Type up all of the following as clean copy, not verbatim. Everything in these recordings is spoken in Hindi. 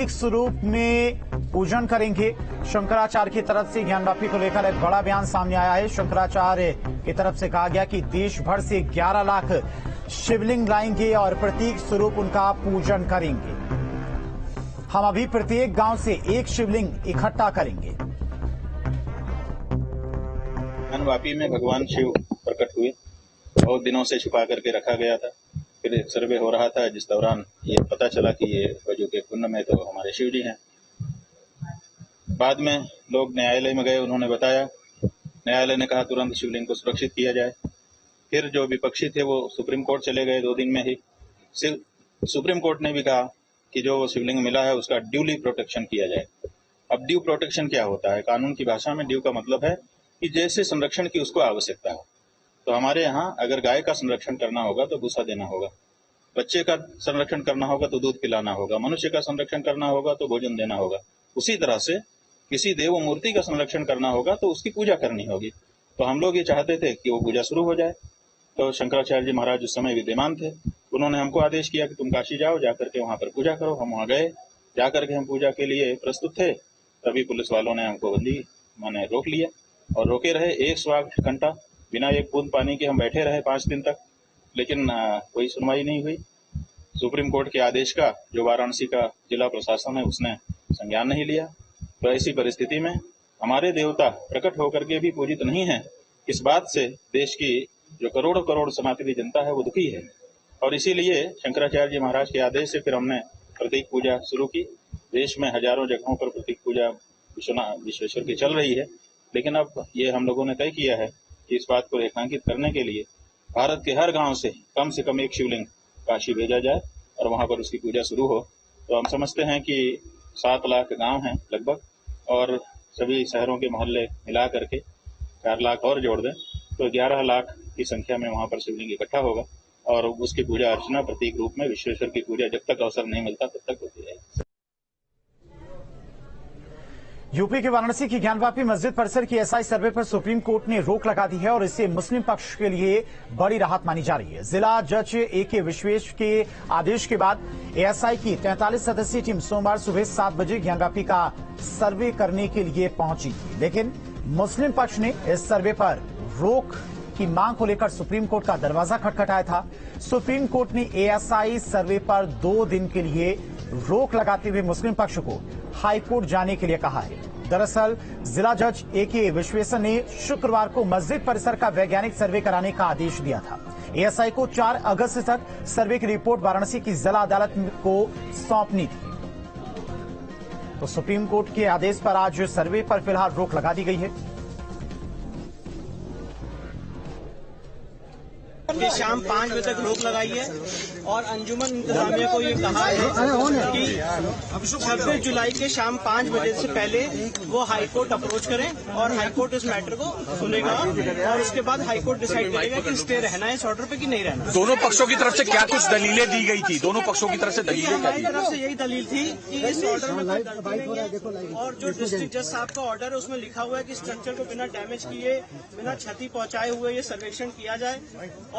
एक स्वरूप में पूजन करेंगे। शंकराचार्य की तरफ से ज्ञानवापी को लेकर एक बड़ा बयान सामने आया है। शंकराचार्य की तरफ से कहा गया कि देश भर से 11 लाख शिवलिंग लाएंगे और प्रतीक स्वरूप उनका पूजन करेंगे। हम अभी प्रत्येक गांव से एक शिवलिंग इकट्ठा करेंगे। ज्ञानवापी में भगवान शिव प्रकट हुए, बहुत दिनों से छुपा करके रखा गया था। फिर एक सर्वे हो रहा था, जिस दौरान ये पता चला कि ये वजू के कुंड में तो हमारे शिव जी हैं। बाद में लोग न्यायालय में गए, उन्होंने बताया, न्यायालय ने कहा तुरंत शिवलिंग को सुरक्षित किया जाए। फिर जो विपक्षी थे वो सुप्रीम कोर्ट चले गए 2 दिन में ही। सुप्रीम कोर्ट ने भी कहा कि जो शिवलिंग मिला है उसका ड्यूली प्रोटेक्शन किया जाए। अब ड्यू प्रोटेक्शन क्या होता है? कानून की भाषा में ड्यू का मतलब है कि जैसे संरक्षण की उसको आवश्यकता हो। तो हमारे यहाँ अगर गाय का संरक्षण करना होगा तो भूसा देना होगा, बच्चे का संरक्षण करना होगा तो दूध पिलाना होगा, मनुष्य का संरक्षण करना होगा तो भोजन देना होगा। उसी तरह से किसी देव मूर्ति का संरक्षण करना होगा तो उसकी पूजा करनी होगी। तो हम लोग ये चाहते थे कि वो पूजा शुरू हो जाए। तो शंकराचार्य जी महाराज उस समय विद्यमान थे, उन्होंने हमको आदेश किया कि तुम काशी जाओ, जाकर के वहां पर पूजा करो। हम वहां गए, जाकर के हम पूजा के लिए प्रस्तुत थे, तभी पुलिस वालों ने हमको माने रोक लिया और रोके रहे 108 घंटा बिना एक बूंद पानी के। हम बैठे रहे 5 दिन तक, लेकिन कोई सुनवाई नहीं हुई। सुप्रीम कोर्ट के आदेश का जो वाराणसी का जिला प्रशासन है उसने संज्ञान नहीं लिया। तो ऐसी परिस्थिति में हमारे देवता प्रकट होकर के भी पूजित नहीं है। इस बात से देश की जो करोड़ों करोड़ सनातनी जनता है वो दुखी है। और इसीलिए शंकराचार्य जी महाराज के आदेश से फिर हमने प्रतीक पूजा शुरू की। देश में हजारों जगहों पर प्रतीक पूजा विश्वेश्वर की चल रही है, लेकिन अब ये हम लोगों ने तय किया है कि इस बात को रेखांकित करने के लिए भारत के हर गांव से कम एक शिवलिंग काशी भेजा जाए और वहां पर उसकी पूजा शुरू हो। तो हम समझते हैं कि 7 लाख गांव हैं लगभग, और सभी शहरों के मोहल्ले मिला करके 4 लाख और जोड़ दें तो 11 लाख की संख्या में वहां पर शिवलिंग इकट्ठा होगा और उसकी पूजा अर्चना प्रतीक रूप में विश्वेश्वर की पूजा जब तक अवसर नहीं मिलता तब तक होती रहेगी। यूपी के वाराणसी की ज्ञानवापी मस्जिद परिसर की एसआई सर्वे पर सुप्रीम कोर्ट ने रोक लगा दी है और इससे मुस्लिम पक्ष के लिए बड़ी राहत मानी जा रही है। जिला जज ए.के. विश्वेश के आदेश के बाद एएसआई की 43 सदस्यीय टीम सोमवार सुबह 7 बजे ज्ञानवापी का सर्वे करने के लिए पहुंची थी, लेकिन मुस्लिम पक्ष ने इस सर्वे पर रोक की मांग को लेकर सुप्रीम कोर्ट का दरवाजा खटखटाया था। सुप्रीम कोर्ट ने एएसआई सर्वे पर 2 दिन के लिए रोक लगाते हुए मुस्लिम पक्ष को हाईकोर्ट जाने के लिए कहा है। दरअसल जिला जज ए.के. विश्वेश्वर ने शुक्रवार को मस्जिद परिसर का वैज्ञानिक सर्वे कराने का आदेश दिया था। एएसआई को 4 अगस्त तक सर्वे की रिपोर्ट वाराणसी की जिला अदालत को सौंपनी थी। तो सुप्रीम कोर्ट के आदेश पर आज सर्वे पर फिलहाल रोक लगा दी गई है। शाम 5 बजे तक रोक लगाई है और अंजुमन इंतजामिया को ये कहा है कि 26 जुलाई के शाम 5 बजे से पहले वो हाईकोर्ट अप्रोच करें और हाईकोर्ट इस मैटर को सुनेगा और उसके बाद हाईकोर्ट डिसाइड करेगा कि स्टे रहना है इस ऑर्डर पे कि नहीं रहना। दोनों पक्षों की तरफ से क्या कुछ दलीलें दी गई थी? दोनों पक्षों की तरफ से दलीलें हमारी तरफ से यही दलील थी कि इस ऑर्डर में कोई गलती नहीं है और जो डिस्ट्रिक्ट जज साहब का ऑर्डर है उसमें लिखा हुआ है कि स्ट्रक्चर को बिना डैमेज किए, बिना क्षति पहुंचाए हुए ये सर्वेक्षण किया जाए।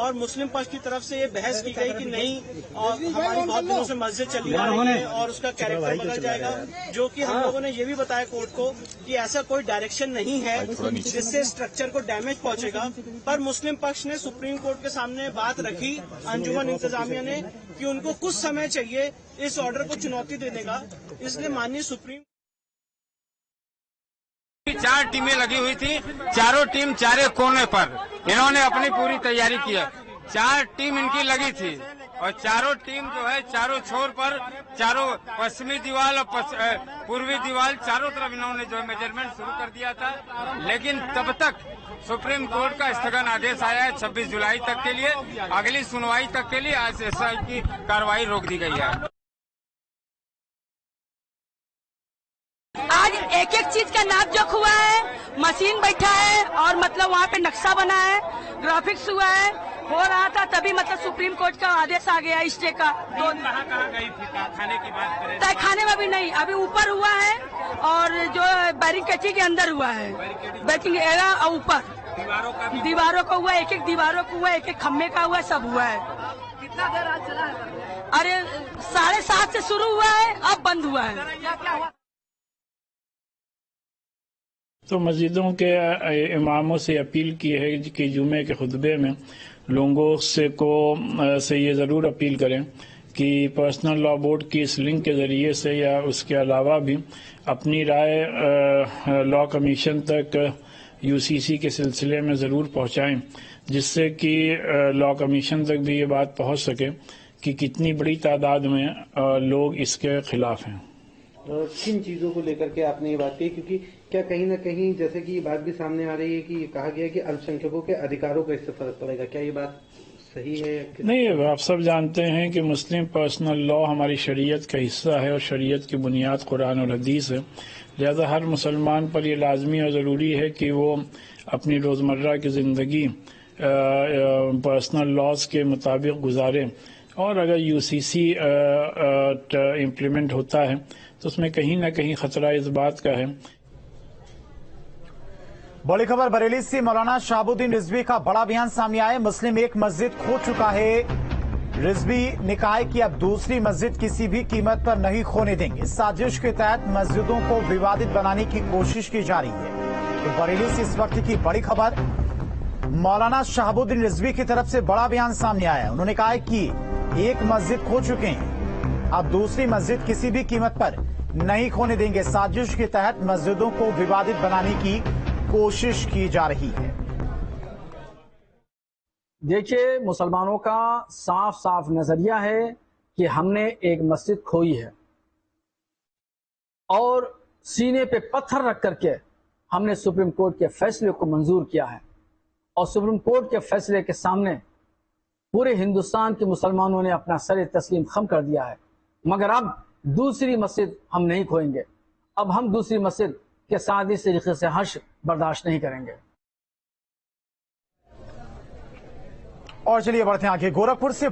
और मुस्लिम पक्ष की तरफ से ये बहस की गई कि नहीं, और हमारी बहुत दिनों से मस्जिद चली आ रही है और उसका कैरेक्टर बदल जाएगा, जो कि हम लोगों ने ये भी बताया कोर्ट को कि ऐसा कोई डायरेक्शन नहीं है जिससे स्ट्रक्चर को डैमेज पहुंचेगा। पर मुस्लिम पक्ष ने सुप्रीम कोर्ट के सामने बात रखी अंजुमन इंतजामिया ने कि उनको कुछ समय चाहिए इस ऑर्डर को चुनौती देने का, इसलिए माननीय सुप्रीम 4 टीमें लगी हुई थी, चारों टीम चारे कोने पर इन्होंने अपनी पूरी तैयारी की है। 4 टीम इनकी लगी थी और चारों टीम जो है चारों छोर पर, चारों पश्चिमी दीवार और पूर्वी दीवार चारों तरफ इन्होंने जो है मेजरमेंट शुरू कर दिया था। लेकिन तब तक सुप्रीम कोर्ट का स्थगन आदेश आया है 26 जुलाई तक के लिए। अगली सुनवाई तक के लिए आज एसआई की कार्रवाई रोक दी गई है। आज एक एक चीज का नाप जोख हुआ है, मशीन बैठा है और मतलब वहाँ पे नक्शा बना है, ग्राफिक्स हुआ है, हो रहा था तभी मतलब सुप्रीम कोर्ट का आदेश आ गया स्टे का। कहाँ गई थी? खाने की बात करें, तहखाने में भी नहीं, अभी ऊपर हुआ है और जो बैरिकेटी के अंदर हुआ है, बैटिंग एरा और ऊपर दीवारों का हुआ, एक एक दीवारों का हुआ, एक एक खम्भे का हुआ, सब हुआ है। कितना देर आज चला है? अरे 7:30 से शुरू हुआ है, अब बंद हुआ है। क्या हुआ? तो मस्जिदों के इमामों से अपील की है कि जुमे के खुतबे में लोगों से ये ज़रूर अपील करें कि पर्सनल लॉ बोर्ड की इस लिंक के ज़रिए से या उसके अलावा भी अपनी राय लॉ कमीशन तक यूसीसी के सिलसिले में ज़रूर पहुंचाएं, जिससे कि लॉ कमीशन तक भी ये बात पहुंच सके कि कितनी बड़ी तादाद में लोग इसके खिलाफ हैं। किन चीजों को लेकर के आपने ये बात कही, क्योंकि क्या कहीं ना कहीं जैसे कि ये बात भी सामने आ रही है कि कहा गया है कि अल्पसंख्यकों के अधिकारों का इससे फर्क पड़ेगा, क्या ये बात सही है? नहीं, आप सब जानते हैं कि मुस्लिम पर्सनल लॉ हमारी शरीयत का हिस्सा है और शरीयत की बुनियाद कुरान और हदीस है। लिहाजा हर मुसलमान पर यह लाजमी और ज़रूरी है कि वो अपनी रोज़मर्रा की ज़िंदगी पर्सनल लॉज के मुताबिक गुजारे, और अगर यूसीसी इम्प्लीमेंट होता है तो उसमें कहीं ना कहीं खतरा इस बात का है। बड़ी खबर बरेली से मौलाना शहाबुद्दीन रिजवी का बड़ा बयान सामने आया। मुस्लिम एक मस्जिद खो चुका है। रिजवी ने कहा है कि अब दूसरी मस्जिद किसी भी कीमत पर नहीं खोने देंगे। साजिश के तहत मस्जिदों को विवादित बनाने की कोशिश की जा रही है। तो बरेली से इस वक्त की बड़ी खबर, मौलाना शहाबुद्दीन रिजवी की तरफ से बड़ा बयान सामने आया। उन्होंने कहा है कि एक मस्जिद खो चुके हैं, अब दूसरी मस्जिद किसी भी कीमत पर नहीं खोने देंगे। साजिश के तहत मस्जिदों को विवादित बनाने की कोशिश की जा रही है। देखिए, मुसलमानों का साफ साफ नजरिया है कि हमने एक मस्जिद खोई है और सीने पे पत्थर रख करके हमने सुप्रीम कोर्ट के फैसले को मंजूर किया है और सुप्रीम कोर्ट के फैसले के सामने पूरे हिंदुस्तान के मुसलमानों ने अपना सर तस्लीम खम कर दिया है। मगर अब दूसरी मस्जिद हम नहीं खोएंगे। अब हम दूसरी मस्जिद के साथ इस तरीके से हर्ष बर्दाश्त नहीं करेंगे। और चलिए बढ़ते हैं आगे। गोरखपुर से